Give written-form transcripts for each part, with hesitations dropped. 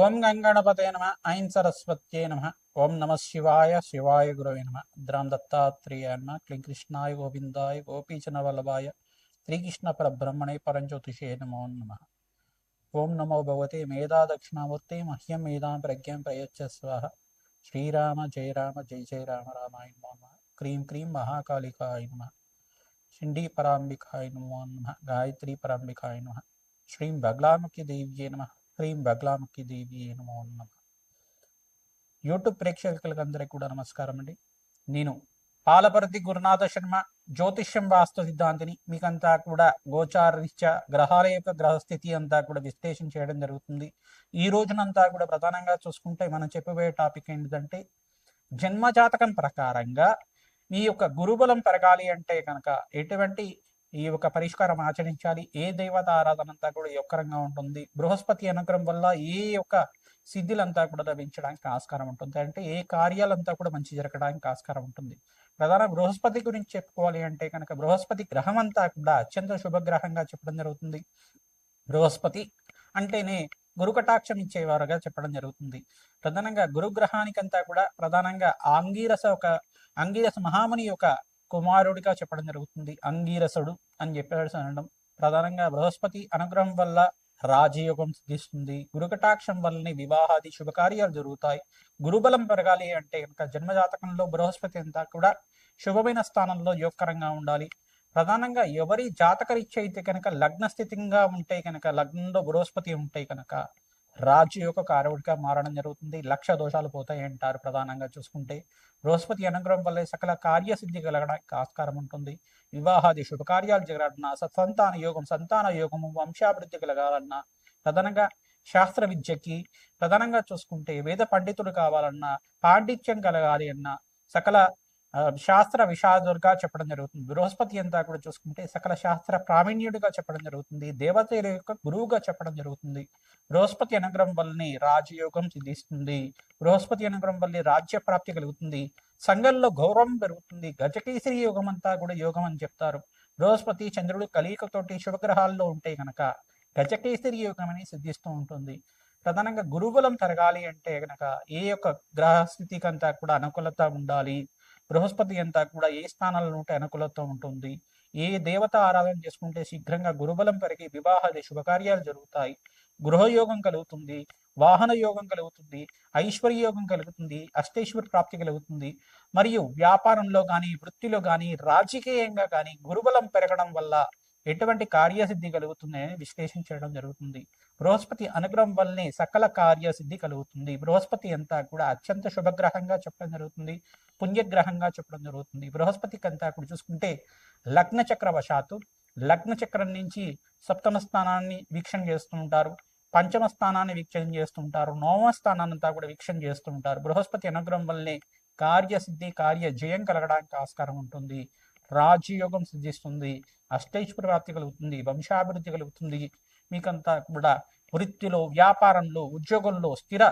ఓం గంగణపతే నమ ఐం సరస్వత్యే నమ ఓం నమ శివాయ శివాయ గురవే నమ ద్రాం దత్తాత్రేయ నమ క్లీం కృష్ణాయ గోవిందాయ గోపీచన వల్లభాయ శ్రీకృష్ణ పరబ్రహ్మణే పరంజ్యోతిషే నమో నమ. ఓం నమో భగవతే మేధా దక్షిణామూర్తే మహ్యం మేధాం ప్రజ్ఞం ప్రయచ్చ స్వాహ. శ్రీరామ జయ రామ జయ జయ రామ రామాయ నమో నమ. క్రీం క్రీం మహాకాళికాయ నమ. షిండీ పరాంబికాయ నమో నమ. గాయత్రీ పరాంబికాయ నమ. శ్రీం బగ్లాముఖి దేవ్యే నమ. హ్రీం బగ్లాముఖి దేవ్యే నమో నమ. యూట్యూబ్ ప్రేక్షకులకు అందరికీ కూడా నమస్కారం అండి. నేను పాలపర్తి గురునాథ శర్మ, జ్యోతిష్యం వాస్తు సిద్ధాంతిని. మీకంతా కూడా గోచారరీత్యా గ్రహాల యొక్క గ్రహస్థితి అంతా కూడా విశ్లేషణ చేయడం జరుగుతుంది. ఈ రోజునంతా కూడా ప్రధానంగా చూసుకుంటే మనం చెప్పబోయే టాపిక్ ఏంటంటే, జన్మజాతకం ప్రకారంగా మీ యొక్క గురుబలం పెరగాలి అంటే కనుక ఎటువంటి ఈ యొక్క పరిష్కారం ఆచరించాలి, ఏ దేవత ఆరాధన అంతా కూడా యొక్కరంగా ఉంటుంది, బృహస్పతి అనుగ్రహం వల్ల ఏ యొక్క సిద్ధులంతా కూడా లభించడానికి ఆస్కారం ఉంటుంది, అంటే ఏ కార్యాలంతా కూడా మంచి జరగడానికి ఆస్కారం ఉంటుంది. ప్రధాన బృహస్పతి గురించి చెప్పుకోవాలి అంటే కనుక బృహస్పతి గ్రహం అంతా కూడా అత్యంత శుభగ్రహంగా చెప్పడం జరుగుతుంది. బృహస్పతి అంటేనే గురు కటాక్షం ఇచ్చేవారుగా చెప్పడం జరుగుతుంది. ప్రధానంగా గురుగ్రహానికంతా కూడా ప్రధానంగా అంగీరస మహాముని యొక్క కుమారుడిగా చెప్పడం జరుగుతుంది. అంగీరసుడు అని చెప్పేసి అనడం. ప్రధానంగా బృహస్పతి అనుగ్రహం వల్ల రాజయోగం సిద్ధిస్తుంది. గురుకటాక్షం వల్లనే వివాహాది శుభకార్యాలు జరుగుతాయి. గురుబలం పెరగాలి అంటే కనుక జన్మజాతకంలో బృహస్పతి అంతా కూడా శుభమైన స్థానంలో యోగకరంగా ఉండాలి. ప్రధానంగా ఎవరి జాతకరీత్యా అయితే కనుక లగ్న స్థితిగా ఉంటే కనుక, లగ్నంలో బృహస్పతి ఉంటే కనుక రాజయోగ కారకుడిగా మారడం జరుగుతుంది. లక్ష దోషాలు పోతాయి అంటారు. ప్రధానంగా చూసుకుంటే బృహస్పతి అనుగ్రహం వల్ల సకల కార్యసిద్ధి కలగడానికి ఆస్కారం ఉంటుంది. వివాహాది శుభకార్యాలు జరగాలన్నా, సంతాన యోగము, వంశాభివృద్ధి కలగాలన్నా, ప్రధానంగా శాస్త్ర విద్యకి, ప్రధానంగా చూసుకుంటే వేద పండితుడు కావాలన్నా, పాండిత్యం కలగాలి అన్నా, సకల శాస్త్ర విషాదుడుగా చెప్పడం జరుగుతుంది. బృహస్పతి అంతా కూడా చూసుకుంటే సకల శాస్త్ర ప్రావీణ్యుడిగా చెప్పడం జరుగుతుంది. దేవతల యొక్క గురువుగా చెప్పడం జరుగుతుంది. బృహస్పతి అనుగ్రహం వల్లనే రాజయోగం సిద్ధిస్తుంది. బృహస్పతి అనుగ్రహం వల్లే రాజ్య ప్రాప్తి కలుగుతుంది. సంఘంలో గౌరవం పెరుగుతుంది. గజకేసరి యోగం అంతా కూడా యోగం అని చెప్తారు. బృహస్పతి చంద్రుడు కలియుగతోటి శుభగ్రహాల్లో ఉంటే కనుక గజకేసరి యోగం అని సిద్ధిస్తూ ఉంటుంది. ప్రధానంగా గురుబలం తరగాలి అంటే కనుక ఏ యొక్క గ్రహస్థితికి అంతా కూడా అనుకూలత ఉండాలి. బృహస్పతి అంతా కూడా ఏ స్థానాల్లో ఉంటే అనుకూలత ఉంటుంది, ఏ దేవత ఆరాధన చేసుకుంటే శీఘ్రంగా గురుబలం పెరిగి వివాహాది శుభకార్యాలు జరుగుతాయి, గృహయోగం కలుగుతుంది, వాహన యోగం కలుగుతుంది, ఐశ్వర్య యోగం కలుగుతుంది, అష్టైశ్వర్య ప్రాప్తి కలుగుతుంది. మరియు వ్యాపారంలో కానీ, వృత్తిలో కానీ, రాజకీయంగా కానీ గురుబలం పెరగడం వల్ల ఎటువంటి కార్యసిద్ధి కలుగుతుందని విశ్లేషణ చేయడం జరుగుతుంది. బృహస్పతి అనుగ్రహం వల్లనే సకల కార్యసిద్ధి కలుగుతుంది. బృహస్పతి అంతా కూడా అత్యంత శుభగ్రహంగా చెప్పడం జరుగుతుంది, పుణ్యగ్రహంగా చెప్పడం జరుగుతుంది. బృహస్పతికి అంతా కూడా చూసుకుంటే లగ్న చక్రవశాత్తు లగ్న చక్రం నుంచి సప్తమ స్థానాన్ని వీక్షణ చేస్తూ ఉంటారు, పంచమ స్థానాన్ని వీక్షణ చేస్తుంటారు, నవమ స్థానాన్ని అంతా కూడా వీక్షణ చేస్తుంటారు. బృహస్పతి అనుగ్రహం వల్లనే కార్యసిద్ధి, కార్య జయం కలగడానికి ఆస్కారం ఉంటుంది. రాజయోగం సిద్ధిస్తుంది, అష్టైశ్వర్య ప్రాప్తి కలుగుతుంది, వంశాభివృద్ధి కలుగుతుంది. మీకంతా కూడా వృత్తిలో, వ్యాపారంలో, ఉద్యోగంలో స్థిర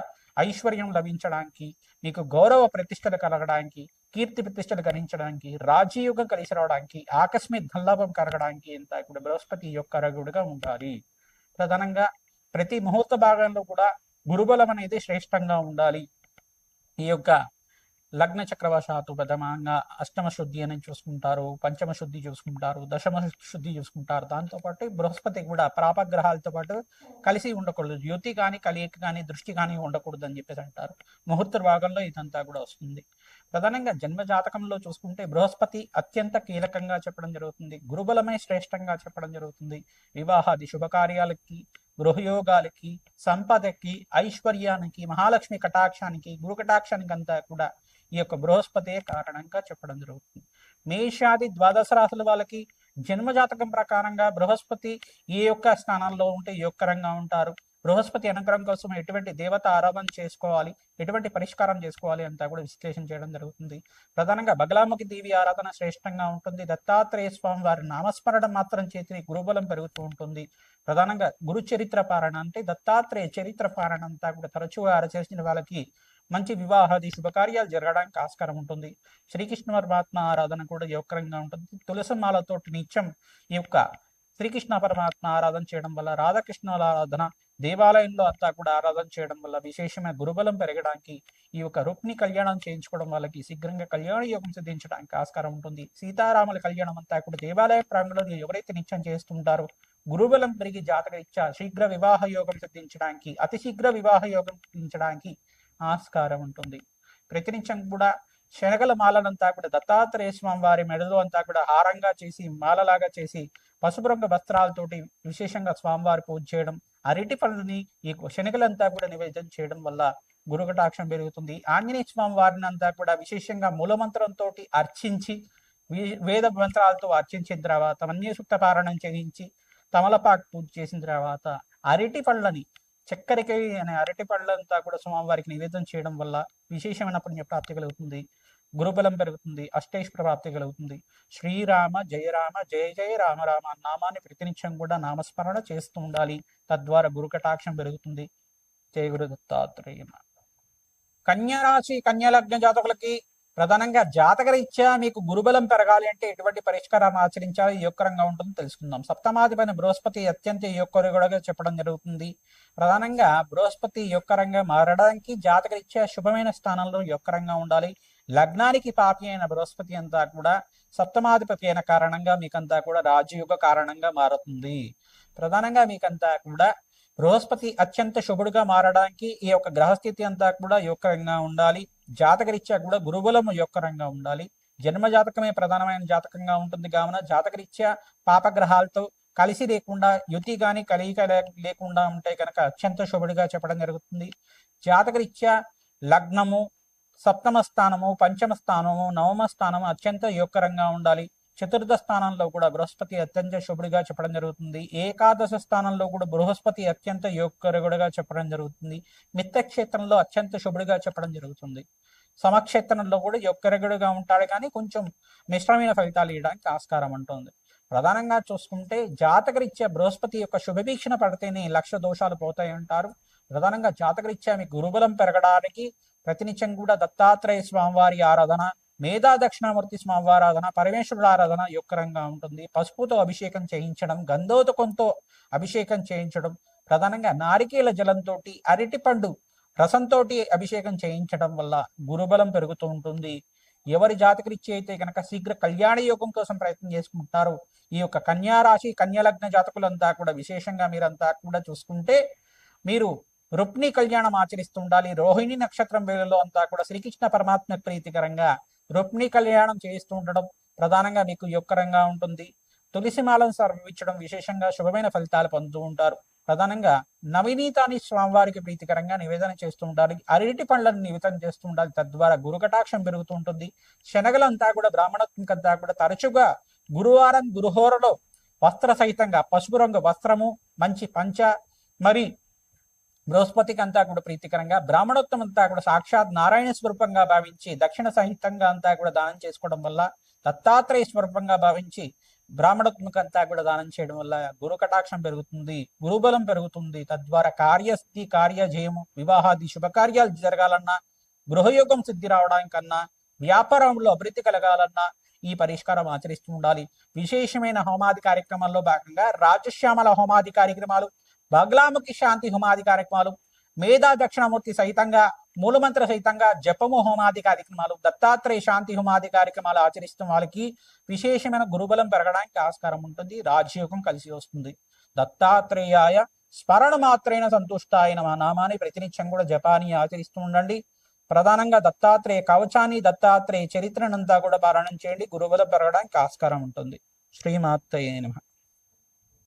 ఐశ్వర్యం లభించడానికి, మీకు గౌరవ ప్రతిష్టలు కలగడానికి, కీర్తి ప్రతిష్టలు గణించడానికి, రాజయోగం కలిసి రావడానికి, ఆకస్మిక ధనలాభం కలగడానికి అంతా కూడా బృహస్పతి యొక్క రగుడుగా ఉండాలి. ప్రధానంగా ప్రతి ముహూర్త భాగంలో కూడా గురుబలం అనేది శ్రేష్టంగా ఉండాలి. ఈ యొక్క లగ్న చక్రవశాత్తు ప్రథమంగా అష్టమ శుద్ధి అని చూసుకుంటారు, పంచమ శుద్ధి చూసుకుంటారు, దశమ శుద్ధి చూసుకుంటారు. దాంతోపాటు బృహస్పతి కూడా ప్రాపగ్రహాలతో పాటు కలిసి ఉండకూడదు, యుతి కానీ కలియక కానీ దృష్టి కానీ ఉండకూడదు అని చెప్పేసి అంటారు. ముహూర్త భాగంలో ఇదంతా కూడా వస్తుంది. ప్రధానంగా జన్మ జాతకంలో చూసుకుంటే బృహస్పతి అత్యంత కీలకంగా చెప్పడం జరుగుతుంది. గురుబలమే శ్రేష్టంగా చెప్పడం జరుగుతుంది. వివాహాది శుభకార్యాలకి, గృహయోగాలకి, సంపదకి, ఐశ్వర్యానికి, మహాలక్ష్మి కటాక్షానికి, గురు కటాక్షానికి అంతా కూడా ఈ యొక్క బృహస్పతే కారణంగా చెప్పడం జరుగుతుంది. మేషాది ద్వాదశ రాశుల వాళ్ళకి జన్మజాతకం ప్రకారంగా బృహస్పతి ఏ యొక్క స్థానాల్లో ఉంటే యోగకరంగా ఉంటారు, బృహస్పతి అనుగ్రహం కోసం ఎటువంటి దేవత ఆరాధన చేసుకోవాలి, ఎటువంటి పరిష్కారం చేసుకోవాలి అంతా కూడా విశ్లేషణ చేయడం జరుగుతుంది. ప్రధానంగా బగలాముఖి దేవి ఆరాధన శ్రేష్టంగా ఉంటుంది. దత్తాత్రేయ స్వామి వారి నామస్మరణ మాత్రం చేతి గురుబలం పెరుగుతూ ఉంటుంది. ప్రధానంగా గురు చరిత్ర పారాయణ అంటే దత్తాత్రేయ చరిత్ర పారాయణ అంతా కూడా తరచుగా చేసిన వాళ్ళకి మంచి వివాహాది శుభకార్యాలు జరగడానికి ఆస్కారం ఉంటుంది. శ్రీకృష్ణ పరమాత్మ ఆరాధన కూడా యోగకరంగా ఉంటుంది. తులసిమాలతోటి నిత్యం ఈ యొక్క శ్రీకృష్ణ పరమాత్మ ఆరాధన చేయడం వల్ల, రాధాకృష్ణుల ఆరాధన, దేవాలయంలో అంతా కూడా ఆరాధన చేయడం వల్ల విశేషమైన గురుబలం పెరగడానికి ఈ యొక్క రుక్ని కళ్యాణం చేయించుకోవడం వాళ్ళకి శీఘ్రంగా కళ్యాణ యోగం సిద్ధించడానికి ఆస్కారం ఉంటుంది. సీతారాముల కళ్యాణం అంతా కూడా దేవాలయ ప్రాంగణంలో ఎవరైతే నిత్యం చేస్తుంటారో గురుబలం పెరిగి జాతకరీత్యా శీఘ్ర వివాహ యోగం సిద్ధించడానికి, అతి శీఘ్ర వివాహ యోగం సిద్ధించడానికి ఆస్కారం ఉంటుంది. ప్రతినిత్యం కూడా శనగల మాలనంతా కూడా దత్తాత్రేయ స్వామి వారి మెడలో అంతా కూడా హారంగా చేసి మాలలాగా చేసి పసుపు రంగు వస్త్రాలతోటి విశేషంగా స్వామివారి పూజ చేయడం, అరటి పళ్ళని ఈ శనగలంతా కూడా నివేదన చేయడం వల్ల గురుకటాక్షం పెరుగుతుంది. ఆంజనేయ స్వామి వారిని అంతా కూడా విశేషంగా మూలమంత్రంతో అర్చించి వేద మంత్రాలతో అర్చించిన తర్వాత మన్యసూక్త పారాయణం చేయించి తమలపాకు పూజ చేసిన తర్వాత అరటి పళ్ళని చక్కెరకి అనే అరటి పళ్ళంతా కూడా స్వామివారికి నివేదన చేయడం వల్ల విశేషమైన పుణ్య ప్రాప్తి కలుగుతుంది, గురుబలం పెరుగుతుంది, అష్టైశ్వర ప్రాప్తి కలుగుతుంది. శ్రీరామ జయ రామ జయ జయ రామ రామ నామాన్ని ప్రతినిత్యం కూడా నామస్మరణ చేస్తూ ఉండాలి. తద్వారా గురుకటాక్షం పెరుగుతుంది. జయ గురు దత్తాత్రేయ. కన్యారాశి కన్యాలగ్న జాతకులకి ప్రధానంగా జాతకరీత్యా మీకు గురుబలం పెరగాలి అంటే ఎటువంటి పరిష్కారం ఆచరించాలి, యోగకరంగా ఉంటుందో తెలుసుకుందాం. సప్తమాధిపైన బృహస్పతి అత్యంత యోగకరంగా చెప్పడం జరుగుతుంది. ప్రధానంగా బృహస్పతి యోగకరంగా మారడానికి జాతకరీత్యా శుభమైన స్థానంలో యోగకరంగా ఉండాలి. లగ్నానికి పాపి అయిన బృహస్పతి అంతా కూడా సప్తమాధిపతి అయిన కారణంగా మీకంతా కూడా రాజయోగ కారణంగా మారుతుంది. ప్రధానంగా మీకంతా కూడా బృహస్పతి అత్యంత శుభుడుగా మారడానికి ఈ యొక్క గ్రహస్థితి అంతా కూడా యోగకరంగా ఉండాలి. జాతకరీత్యా కూడా గురుబలము యోగకరంగా ఉండాలి. జన్మ జాతకమే ప్రధానమైన జాతకంగా ఉంటుంది కావున జాతకరీత్యా పాపగ్రహాలతో కలిసి లేకుండా యుతి గాని కలియిక లేకుండా ఉంటే కనుక అత్యంత శుభుడిగా చెప్పడం జరుగుతుంది. జాతకరీత్యా లగ్నము, సప్తమ స్థానము, పంచమ స్థానము, నవమ స్థానము అత్యంత యోగకరంగా ఉండాలి. చతుర్థ స్థానంలో కూడా బృహస్పతి అత్యంత శుభుడిగా చెప్పడం జరుగుతుంది. ఏకాదశ స్థానంలో కూడా బృహస్పతి అత్యంత యోగకరుడుగా చెప్పడం జరుగుతుంది. మిత్రక్షేత్రంలో అత్యంత శుభుడిగా చెప్పడం జరుగుతుంది. సమక్షేత్రంలో కూడా యోగకరుడుగా ఉంటాడు, కానీ కొంచెం మిశ్రమైన ఫలితాలు ఇవ్వడానికి ఆస్కారం ఉంటుంది. ప్రధానంగా చూసుకుంటే జాతకరీత్యా బృహస్పతి యొక్క శుభవీక్షణ పడితేనే లక్ష దోషాలు పోతాయి అంటారు. ప్రధానంగా జాతకరీత్యా మీకు గురుబలం పెరగడానికి ప్రతినిత్యం కూడా దత్తాత్రేయ స్వామివారి ఆరాధన, మేధా దక్షిణామూర్తి స్వామివారి ఆరాధన, పరమేశ్వరుడు ఆరాధన యోగకరంగా ఉంటుంది. పసుపుతో అభిషేకం చేయించడం, గంధోదకంతో అభిషేకం చేయించడం, ప్రధానంగా నారికేల జలంతో, అరటిపండు రసంతో అభిషేకం చేయించడం వల్ల గురుబలం పెరుగుతూ ఉంటుంది. ఎవరి జాతకరీత్యా అయితే కనుక శీఘ్ర కళ్యాణ యోగం కోసం ప్రయత్నం చేసుకుంటారు ఈ యొక్క కన్యారాశి కన్యాలగ్న జాతకులంతా కూడా విశేషంగా మీరంతా కూడా చూసుకుంటే మీరు రుక్ని కళ్యాణం ఆచరిస్తుండాలి. రోహిణి నక్షత్రం వేళలో అంతా కూడా శ్రీకృష్ణ పరమాత్మ ప్రీతికరంగా రుక్ని కళ్యాణం చేస్తూ ఉండడం ప్రధానంగా మీకు యోగకరంగా ఉంటుంది. తులసిమాలను సమర్పించడం విశేషంగా శుభమైన ఫలితాలు పొందుతూ ఉంటారు. ప్రధానంగా నవనీతాన్ని స్వామివారికి ప్రీతికరంగా నివేదన చేస్తూ ఉండాలి. అరటి పండ్లను నివేదన చేస్తూ ఉండాలి. తద్వారా గురుకటాక్షం పెరుగుతూ ఉంటుంది. శనగలంతా కూడా బ్రాహ్మణత్వంకంతా కూడా తరచుగా గురువారం గురుహోరలో వస్త్ర సహితంగా పసుపు రంగు వస్త్రము, మంచి పంచ, మరి బృహస్పతికి అంతా కూడా ప్రీతికరంగా బ్రాహ్మణోత్వం అంతా కూడా సాక్షాత్ నారాయణ స్వరూపంగా భావించి దక్షిణ సహితంగా అంతా కూడా దానం చేసుకోవడం వల్ల, దత్తాత్రేయ స్వరూపంగా భావించి బ్రాహ్మణోత్మక అంతా కూడా దానం చేయడం వల్ల గురు కటాక్షం పెరుగుతుంది, గురుబలం పెరుగుతుంది. తద్వారా కార్యసిద్ధి, కార్యజయము, వివాహాది శుభకార్యాలు జరగాలన్నా, గృహయోగం సిద్ధి రావడానికన్నా, వ్యాపారంలో అభివృద్ధి కలగాలన్నా ఈ పరిష్కారం ఆచరిస్తూ ఉండాలి. విశేషమైన హోమాది కార్యక్రమాల్లో భాగంగా రాజశ్యామల హోమాది కార్యక్రమాలు, బగ్లాముఖి శాంతి హోమాది కార్యక్రమాలు, మేధా దక్షిణామూర్తి సహితంగా మూలమంత్ర సహితంగా జపము హోమాది కార్యక్రమాలు, దత్తాత్రేయ శాంతి హోమాది కార్యక్రమాలు ఆచరిస్తున్న వాళ్ళకి విశేషమైన గురుబలం పెరగడానికి ఆస్కారం ఉంటుంది. రాజయోగం కలిసి వస్తుంది. దత్తాత్రేయాయ స్మరణ మాత్రైన సంతుష్టాయ నమః నామాన్ని ప్రతినిత్యం కూడా జపాన్ని ఆచరిస్తూ ఉండండి. ప్రధానంగా దత్తాత్రేయ కవచాన్ని, దత్తాత్రేయ చరిత్రనంతా కూడా పారాయణం చేయండి. గురుబలం పెరగడానికి ఆస్కారం ఉంటుంది. శ్రీమాత్రయే నమః.